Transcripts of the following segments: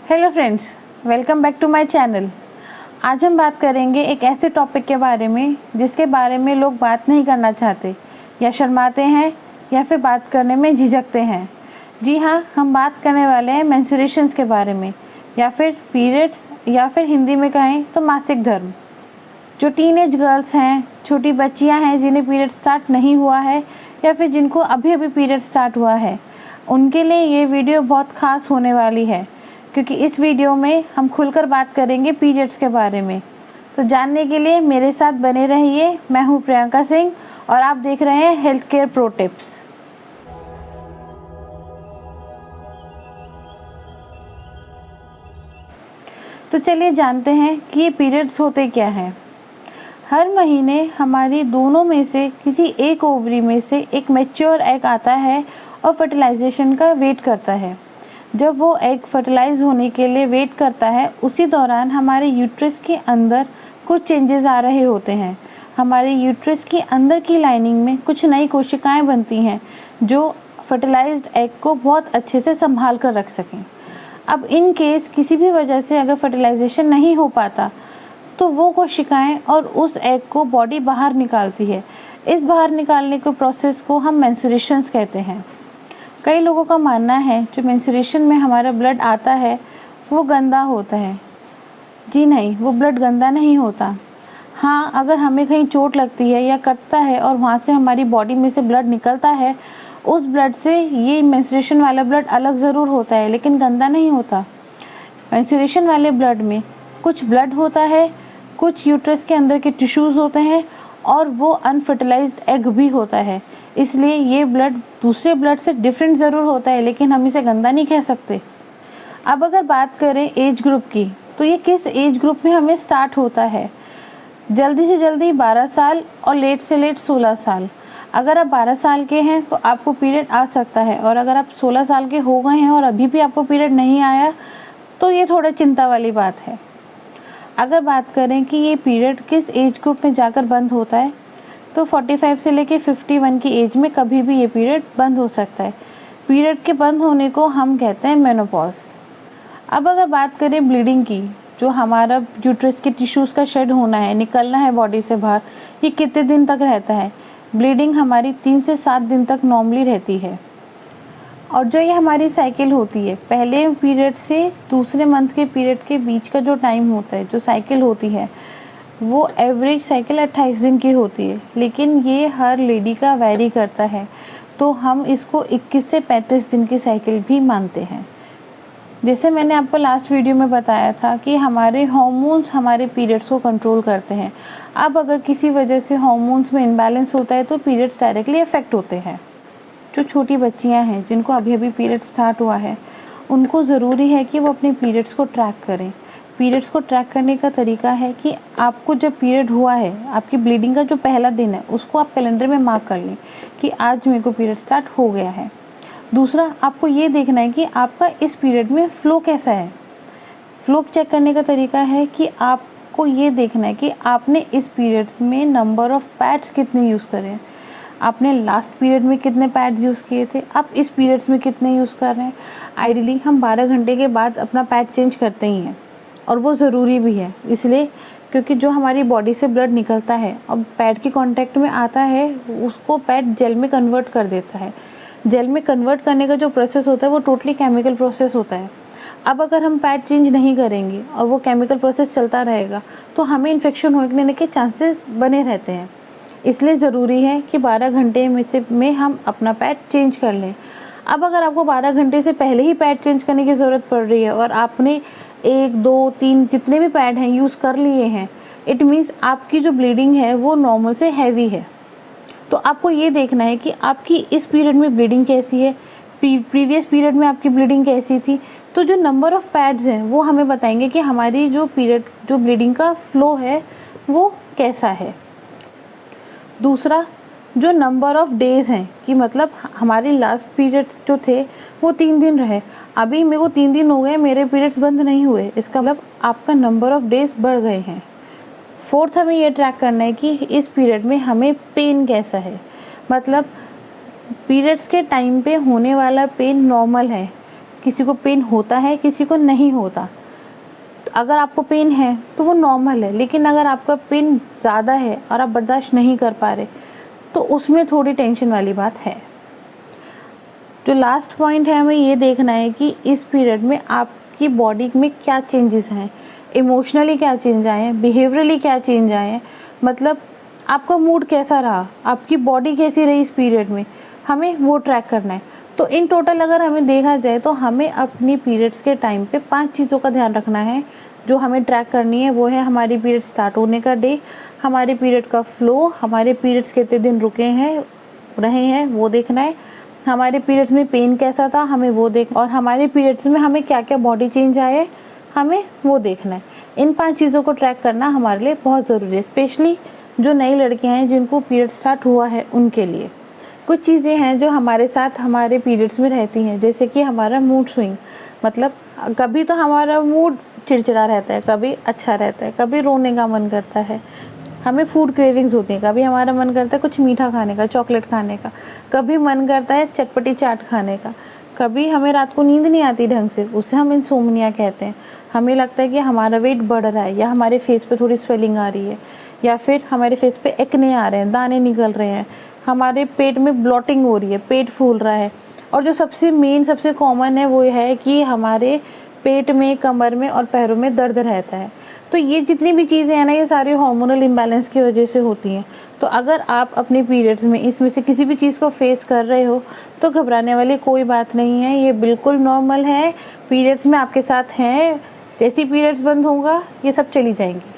Hello friends, welcome back to my channel. आज हम बात करेंगे एक ऐसे टॉपिक के बारे में जिसके बारे में लोग बात नहीं करना चाहते या शर्माते हैं या फिर बात करने में झिझकते हैं। जी हाँ, हम बात करने वाले हैं मेंस्ट्रुएशंस के बारे में, या फिर पीरियड्स, या फिर हिंदी में कहें तो मासिक धर्म। जो टीनेज गर्ल्स हैं, छोटी बच्चियां हैं जिन्हें पीरियड स्टार्ट नहीं हुआ है या फिर जिनको अभी अभी पीरियड स्टार्ट हुआ है, उनके लिए ये वीडियो बहुत ख़ास होने वाली है, क्योंकि इस वीडियो में हम खुलकर बात करेंगे पीरियड्स के बारे में। तो जानने के लिए मेरे साथ बने रहिए। मैं हूँ प्रियंका सिंह और आप देख रहे हैं हेल्थ केयर प्रो टिप्स। तो चलिए जानते हैं कि ये पीरियड्स होते क्या हैं। हर महीने हमारी दोनों में से किसी एक ओवरी में से एक मैच्योर एग आता है और फर्टिलाइजेशन का वेट करता है। जब वो एग फर्टिलाइज होने के लिए वेट करता है, उसी दौरान हमारे यूट्रस के अंदर कुछ चेंजेस आ रहे होते हैं। हमारे यूट्रस की अंदर की लाइनिंग में कुछ नई कोशिकाएं बनती हैं जो फर्टिलाइज्ड एग को बहुत अच्छे से संभाल कर रख सकें। अब इन केस किसी भी वजह से अगर फर्टिलाइजेशन नहीं हो पाता तो वो कोशिकाएं और उस एग को बॉडी बाहर निकालती है। इस बाहर निकालने के प्रोसेस को हम मेंस्ट्रुएशंस कहते हैं। कई लोगों का मानना है जो मेंस्ट्रुएशन में हमारा ब्लड आता है वो गंदा होता है। जी नहीं, वो ब्लड गंदा नहीं होता। हाँ, अगर हमें कहीं चोट लगती है या कटता है और वहाँ से हमारी बॉडी में से ब्लड निकलता है, उस ब्लड से ये मेंस्ट्रुएशन वाला ब्लड अलग ज़रूर होता है, लेकिन गंदा नहीं होता। मेंस्ट्रुएशन वाले ब्लड में कुछ ब्लड होता है, कुछ यूट्रस के अंदर के टिश्यूज़ होते हैं और वो अनफर्टिलाइज्ड एग भी होता है। इसलिए ये ब्लड दूसरे ब्लड से डिफरेंट ज़रूर होता है, लेकिन हम इसे गंदा नहीं कह सकते। अब अगर बात करें एज ग्रुप की, तो ये किस एज ग्रुप में हमें स्टार्ट होता है? जल्दी से जल्दी 12 साल और लेट से लेट 16 साल। अगर आप 12 साल के हैं तो आपको पीरियड आ सकता है, और अगर आप 16 साल के हो गए हैं और अभी भी आपको पीरियड नहीं आया तो ये थोड़ा चिंता वाली बात है। अगर बात करें कि ये पीरियड किस एज ग्रुप में जाकर बंद होता है, तो 45 से लेके 51 की एज में कभी भी ये पीरियड बंद हो सकता है। पीरियड के बंद होने को हम कहते हैं मेनोपॉज। अब अगर बात करें ब्लीडिंग की, जो हमारा यूट्रस के टिश्यूज़ का शेड होना है, निकलना है बॉडी से बाहर, ये कितने दिन तक रहता है? ब्लीडिंग हमारी 3 से 7 दिन तक नॉर्मली रहती है। और जो ये हमारी साइकिल होती है, पहले पीरियड से दूसरे मंथ के पीरियड के बीच का जो टाइम होता है, जो साइकिल होती है, वो एवरेज साइकिल 28 दिन की होती है, लेकिन ये हर लेडी का वैरी करता है, तो हम इसको 21 से 35 दिन की साइकिल भी मानते हैं। जैसे मैंने आपको लास्ट वीडियो में बताया था कि हमारे हार्मोन्स हमारे पीरियड्स को कंट्रोल करते हैं। अब अगर किसी वजह से हार्मोन्स में इम्बैलेंस होता है तो पीरियड्स डायरेक्टली अफेक्ट होते हैं। जो छोटी बच्चियां हैं जिनको अभी अभी पीरियड स्टार्ट हुआ है, उनको ज़रूरी है कि वो अपने पीरियड्स को ट्रैक करें। पीरियड्स को ट्रैक करने का तरीका है कि आपको जब पीरियड हुआ है, आपकी ब्लीडिंग का जो पहला दिन है, उसको आप कैलेंडर में मार्क कर लें कि आज मेरे को पीरियड स्टार्ट हो गया है। दूसरा, आपको ये देखना है कि आपका इस पीरियड में फ़्लो कैसा है। फ़्लो चेक करने का तरीका है कि आपको ये देखना है कि आपने इस पीरियड्स में नंबर ऑफ़ पैड्स कितने यूज़ करें। आपने लास्ट पीरियड में कितने पैड्स यूज़ किए थे, आप इस पीरियड्स में कितने यूज़ कर रहे हैं। आइडियली हम 12 घंटे के बाद अपना पैड चेंज करते ही हैं, और वो ज़रूरी भी है, इसलिए क्योंकि जो हमारी बॉडी से ब्लड निकलता है और पैड के कांटेक्ट में आता है, उसको पैड जेल में कन्वर्ट कर देता है। जेल में कन्वर्ट करने का जो प्रोसेस होता है वो टोटली केमिकल प्रोसेस होता है। अब अगर हम पैड चेंज नहीं करेंगे और वो केमिकल प्रोसेस चलता रहेगा तो हमें इन्फेक्शन होने के चांसेस बने रहते हैं। इसलिए ज़रूरी है कि 12 घंटे में हम अपना पैड चेंज कर लें। अब अगर आपको 12 घंटे से पहले ही पैड चेंज करने की ज़रूरत पड़ रही है और आपने 1, 2, 3 जितने भी पैड हैं यूज़ कर लिए हैं, इट मीन्स आपकी जो ब्लीडिंग है वो नॉर्मल से हैवी है। तो आपको ये देखना है कि आपकी इस पीरियड में ब्लीडिंग कैसी है, प्रीवियस पीरियड में आपकी ब्लीडिंग कैसी थी। तो जो नंबर ऑफ़ पैड्स हैं वो हमें बताएंगे कि हमारी जो ब्लीडिंग का फ़्लो है वो कैसा है। दूसरा, जो नंबर ऑफ़ डेज़ हैं कि मतलब हमारे लास्ट पीरियड जो थे वो 3 दिन रहे, अभी मेरे को 3 दिन हो गए मेरे पीरियड्स बंद नहीं हुए, इसका मतलब आपका नंबर ऑफ़ डेज़ बढ़ गए हैं। फोर्थ, हमें ये ट्रैक करना है कि इस पीरियड में हमें पेन कैसा है, मतलब पीरियड्स के टाइम पे होने वाला पेन नॉर्मल है, किसी को पेन होता है, किसी को नहीं होता। तो अगर आपको पेन है तो वो नॉर्मल है, लेकिन अगर आपका पेन ज़्यादा है और आप बर्दाश्त नहीं कर पा रहे तो उसमें थोड़ी टेंशन वाली बात है। जो लास्ट पॉइंट है, हमें ये देखना है कि इस पीरियड में आपकी बॉडी में क्या चेंजेस हैं, इमोशनली क्या चेंज आए हैं, बिहेवियरली क्या चेंज आए हैं, मतलब आपका मूड कैसा रहा, आपकी बॉडी कैसी रही इस पीरियड में, हमें वो ट्रैक करना है। तो इन टोटल अगर हमें देखा जाए तो हमें अपनी पीरियड्स के टाइम पे 5 चीज़ों का ध्यान रखना है जो हमें ट्रैक करनी है। वो है हमारी पीरियड स्टार्ट होने का डे, हमारे पीरियड का फ्लो, हमारे पीरियड्स कितने दिन रुके हैं रहे हैं वो देखना है, हमारे पीरियड्स में पेन कैसा था हमें वो देख, और हमारे पीरियड्स में हमें क्या क्या बॉडी चेंज आए हमें वो देखना है। इन 5 चीज़ों को ट्रैक करना हमारे लिए बहुत ज़रूरी है, स्पेशली जो नई लड़कियां हैं जिनको पीरियड स्टार्ट हुआ है उनके लिए। कुछ चीज़ें हैं जो हमारे साथ हमारे पीरियड्स में रहती हैं, जैसे कि हमारा मूड स्विंग, मतलब कभी तो हमारा मूड चिड़चिड़ा रहता है, कभी अच्छा रहता है, कभी रोने का मन करता है, हमें फूड क्रेविंग्स होती हैं, कभी हमारा मन करता है कुछ मीठा खाने का, चॉकलेट खाने का, कभी मन करता है चटपटी चाट खाने का, कभी हमें रात को नींद नहीं आती ढंग से, उसे हम इंसोम्निया कहते हैं। हमें लगता है कि हमारा वेट बढ़ रहा है, या हमारे फेस पे थोड़ी स्वेलिंग आ रही है, या फिर हमारे फेस पे एक्ने आ रहे हैं, दाने निकल रहे हैं, हमारे पेट में ब्लॉटिंग हो रही है, पेट फूल रहा है। और जो सबसे मेन सबसे कॉमन है वो है कि हमारे पेट में, कमर में और पैरों में दर्द रहता है। तो ये जितनी भी चीज़ें हैं ना, ये सारी हार्मोनल इम्बैलेंस की वजह से होती हैं। तो अगर आप अपने पीरियड्स में इसमें से किसी भी चीज़ को फेस कर रहे हो तो घबराने वाली कोई बात नहीं है, ये बिल्कुल नॉर्मल है। पीरियड्स में आपके साथ हैं, जैसी पीरियड्स बंद होगा ये सब चली जाएंगी,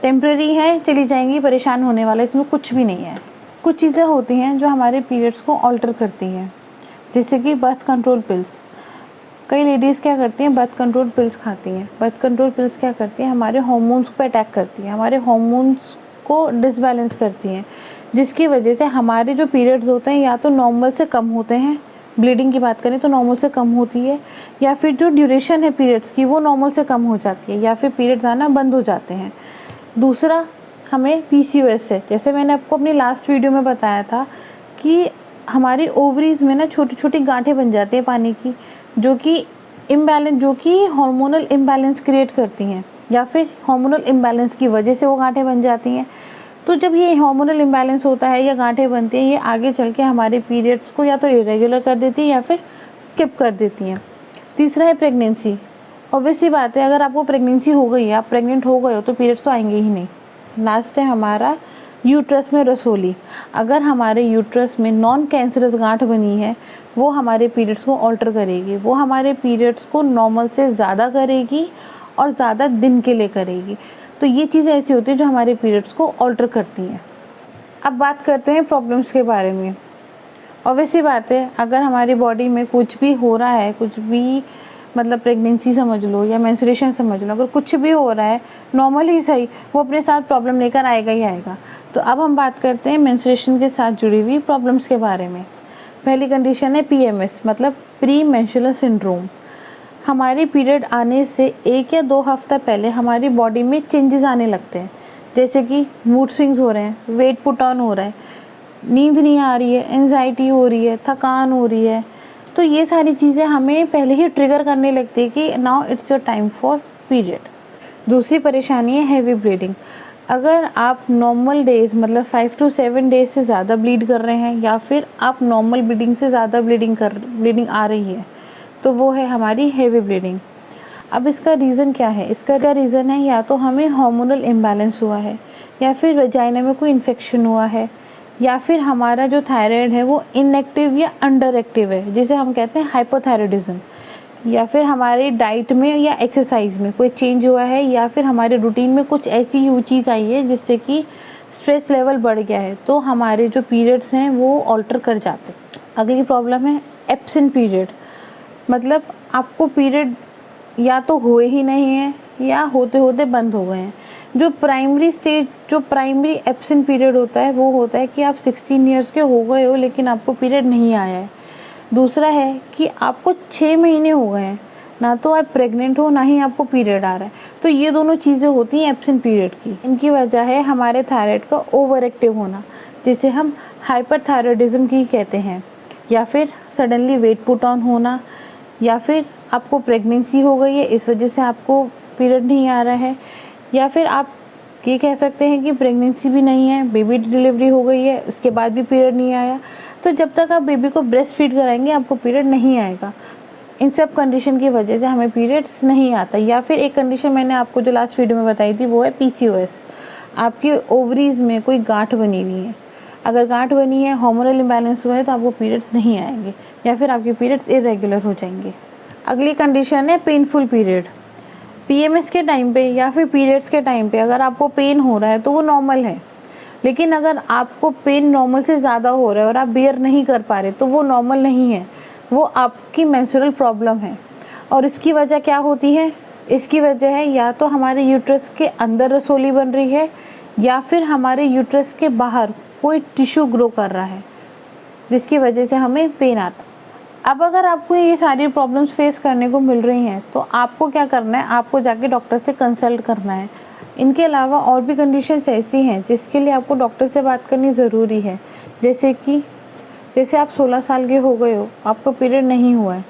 टेम्प्रेरी है, चली जाएंगी, परेशान होने वाला इसमें कुछ भी नहीं है। कुछ चीज़ें होती हैं जो हमारे पीरियड्स को ऑल्टर करती हैं, जैसे कि बर्थ कंट्रोल पिल्स। कई लेडीज़ क्या करती हैं, बर्थ कंट्रोल पिल्स खाती हैं। बर्थ कंट्रोल पिल्स क्या करती हैं, हमारे हार्मोन्स पे अटैक करती हैं, हमारे हार्मोन्स को डिसबैलेंस करती हैं, जिसकी वजह से हमारे जो पीरियड्स होते हैं या तो नॉर्मल से कम होते हैं, ब्लीडिंग की बात करें तो नॉर्मल से कम होती है, या फिर जो ड्यूरेशन है पीरियड्स की वो नॉर्मल से कम हो जाती है, या फिर पीरियड्स आना बंद हो जाते हैं। दूसरा हमें PCOS है, जैसे मैंने आपको अपनी लास्ट वीडियो में बताया था कि हमारी ओवरीज में ना छोटी छोटी गांठें बन जाती हैं पानी की, जो कि हार्मोनल इम्बैलेंस क्रिएट करती हैं, या फिर हार्मोनल इम्बैलेंस की वजह से वो गांठें बन जाती हैं। तो जब ये हार्मोनल इम्बैलेंस होता है या गांठें बनती हैं, ये आगे चल के हमारे पीरियड्स को या तो इरेगुलर कर देती है या फिर स्किप कर देती हैं। तीसरा है प्रेगनेंसी। ऑब्वियस सी बात है, अगर आपको प्रेगनेंसी हो गई है, आप प्रेग्नेंट हो गए हो तो पीरियड्स तो आएंगे ही नहीं। लास्ट है हमारा यूट्रस में रसोली। अगर हमारे यूट्रस में नॉन कैंसरस गांठ बनी है, वो हमारे पीरियड्स को ऑल्टर करेगी, वो हमारे पीरियड्स को नॉर्मल से ज़्यादा करेगी और ज़्यादा दिन के लिए करेगी। तो ये चीज़ें ऐसी होती हैं जो हमारे पीरियड्स को ऑल्टर करती हैं। अब बात करते हैं प्रॉब्लम्स के बारे में। ऑब्वियसली बात है, अगर हमारी बॉडी में कुछ भी हो रहा है, कुछ भी मतलब प्रेगनेंसी समझ लो या मेंस्ट्रुएशन समझ लो, अगर कुछ भी हो रहा है नॉर्मल ही सही, वो अपने साथ प्रॉब्लम लेकर आएगा ही आएगा। तो अब हम बात करते हैं मेंस्ट्रुएशन के साथ जुड़ी हुई प्रॉब्लम्स के बारे में। पहली कंडीशन है PMS, मतलब प्री मेंस्ट्रुअल सिंड्रोम। हमारी पीरियड आने से 1 या 2 हफ्ता पहले हमारी बॉडी में चेंजेस आने लगते हैं, जैसे कि मूड स्विंग्स हो रहे हैं, वेट पुट ऑन हो रहा है, नींद नहीं आ रही है, एंजाइटी हो रही है, थकान हो रही है। तो ये सारी चीज़ें हमें पहले ही ट्रिगर करने लगती है कि now it's your time for period. दूसरी परेशानी है हैवी ब्लीडिंग। अगर आप नॉर्मल डेज मतलब 5 to 7 डेज से ज़्यादा ब्लीड कर रहे हैं, या फिर आप नॉर्मल ब्लीडिंग से ज़्यादा ब्लीडिंग आ रही है, तो वो है हमारी हैवी ब्लीडिंग। अब इसका रीज़न क्या है? इसका क्या रीज़न है, या तो हमें हार्मोनल इम्बैलेंस हुआ है, या फिर वजाइना में कोई इन्फेक्शन हुआ है, या फिर हमारा जो थायराइड है वो इनएक्टिव या अंडर एक्टिव है, जिसे हम कहते हैं हाइपोथायराइडिज्म, या फिर हमारी डाइट में या एक्सरसाइज में कोई चेंज हुआ है, या फिर हमारे रूटीन में कुछ ऐसी चीज़ आई है जिससे कि स्ट्रेस लेवल बढ़ गया है, तो हमारे जो पीरियड्स हैं वो ऑल्टर कर जाते हैं। अगली प्रॉब्लम है एब्सेंट पीरियड, मतलब आपको पीरियड या तो हुए ही नहीं है या होते होते बंद हो गए हैं। जो प्राइमरी एब्सेंट पीरियड होता है वो होता है कि आप 16 ईयर्स के हो गए हो लेकिन आपको पीरियड नहीं आया है। दूसरा है कि आपको 6 महीने हो गए हैं, ना तो आप प्रेग्नेंट हो ना ही आपको पीरियड आ रहा है। तो ये दोनों चीज़ें होती हैं एब्सेंट पीरियड की। इनकी वजह है हमारे थायराइड का ओवर एक्टिव होना, जिसे हम हाइपरथायराइडिज्म की कहते हैं, या फिर सडनली वेट पुट ऑन होना, या फिर आपको प्रेगनेंसी हो गई है, इस वजह से आपको पीरियड नहीं आ रहा है, या फिर आप ये कह सकते हैं कि प्रेगनेंसी भी नहीं है, बेबी डिलीवरी हो गई है, उसके बाद भी पीरियड नहीं आया। तो जब तक आप बेबी को ब्रेस्ट फीड कराएंगे आपको पीरियड नहीं आएगा। इन सब कंडीशन की वजह से हमें पीरियड्स नहीं आता। या फिर एक कंडीशन मैंने आपको जो लास्ट वीडियो में बताई थी वो है PCOS। आपकी ओवरीज़ में कोई गांठ बनी हुई है, अगर गांठ बनी है, हार्मोनल इम्बैलेंस हुआ है, तो आपको पीरियड्स नहीं आएंगे या फिर आपके पीरियड्स इरेगुलर हो जाएंगे। अगली कंडीशन है पेनफुल पीरियड। PMS के टाइम पे या फिर पीरियड्स के टाइम पे अगर आपको पेन हो रहा है तो वो नॉर्मल है, लेकिन अगर आपको पेन नॉर्मल से ज़्यादा हो रहा है और आप बियर नहीं कर पा रहे तो वो नॉर्मल नहीं है, वो आपकी मेंस्ट्रुअल प्रॉब्लम है। और इसकी वजह क्या होती है? इसकी वजह है या तो हमारे यूट्रस के अंदर रसोली बन रही है या फिर हमारे यूट्रस के बाहर कोई टिश्यू ग्रो कर रहा है, जिसकी वजह से हमें पेन आता। अब अगर आपको ये सारी प्रॉब्लम्स फेस करने को मिल रही हैं तो आपको क्या करना है? आपको जाके डॉक्टर से कंसल्ट करना है। इनके अलावा और भी कंडीशंस ऐसी हैं जिसके लिए आपको डॉक्टर से बात करनी ज़रूरी है। जैसे आप 16 साल के हो गए हो, आपको पीरियड नहीं हुआ है,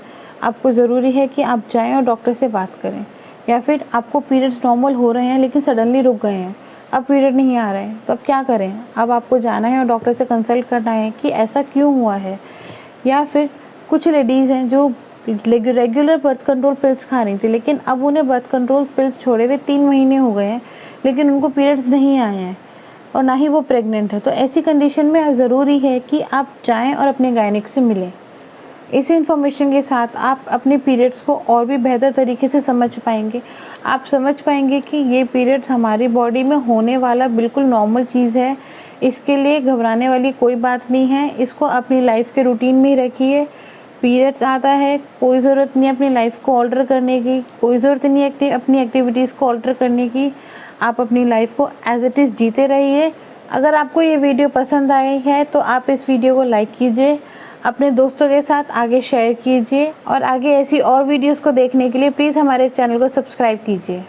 आपको ज़रूरी है कि आप जाएं और डॉक्टर से बात करें। या फिर आपको पीरियड्स नॉर्मल हो रहे हैं लेकिन सडनली रुक गए हैं, अब पीरियड नहीं आ रहे हैं, तो अब क्या करें? अब आपको जाना है और डॉक्टर से कंसल्ट करना है कि ऐसा क्यों हुआ है। या फिर कुछ लेडीज़ हैं जो रेगुलर बर्थ कंट्रोल पिल्स खा रही थी, लेकिन अब उन्हें बर्थ कंट्रोल पिल्स छोड़े हुए 3 महीने हो गए हैं, लेकिन उनको पीरियड्स नहीं आए हैं और ना ही वो प्रेग्नेंट है। तो ऐसी कंडीशन में ज़रूरी है कि आप जाएं और अपने गायनिक से मिलें। इस इन्फॉर्मेशन के साथ आप अपने पीरियड्स को और भी बेहतर तरीके से समझ पाएंगे। आप समझ पाएंगे कि ये पीरियड्स हमारी बॉडी में होने वाला बिल्कुल नॉर्मल चीज़ है, इसके लिए घबराने वाली कोई बात नहीं है। इसको अपनी लाइफ के रूटीन में ही रखिए। पीरियड्स आता है, कोई ज़रूरत नहीं है अपनी लाइफ को ऑल्टर करने की, कोई ज़रूरत नहीं है अपनी एक्टिविटीज़ को ऑल्टर करने की। आप अपनी लाइफ को एज इट इज़ जीते रहिए। अगर आपको ये वीडियो पसंद आई है तो आप इस वीडियो को लाइक कीजिए, अपने दोस्तों के साथ आगे शेयर कीजिए और आगे ऐसी और वीडियोस को देखने के लिए प्लीज़ हमारे चैनल को सब्सक्राइब कीजिए।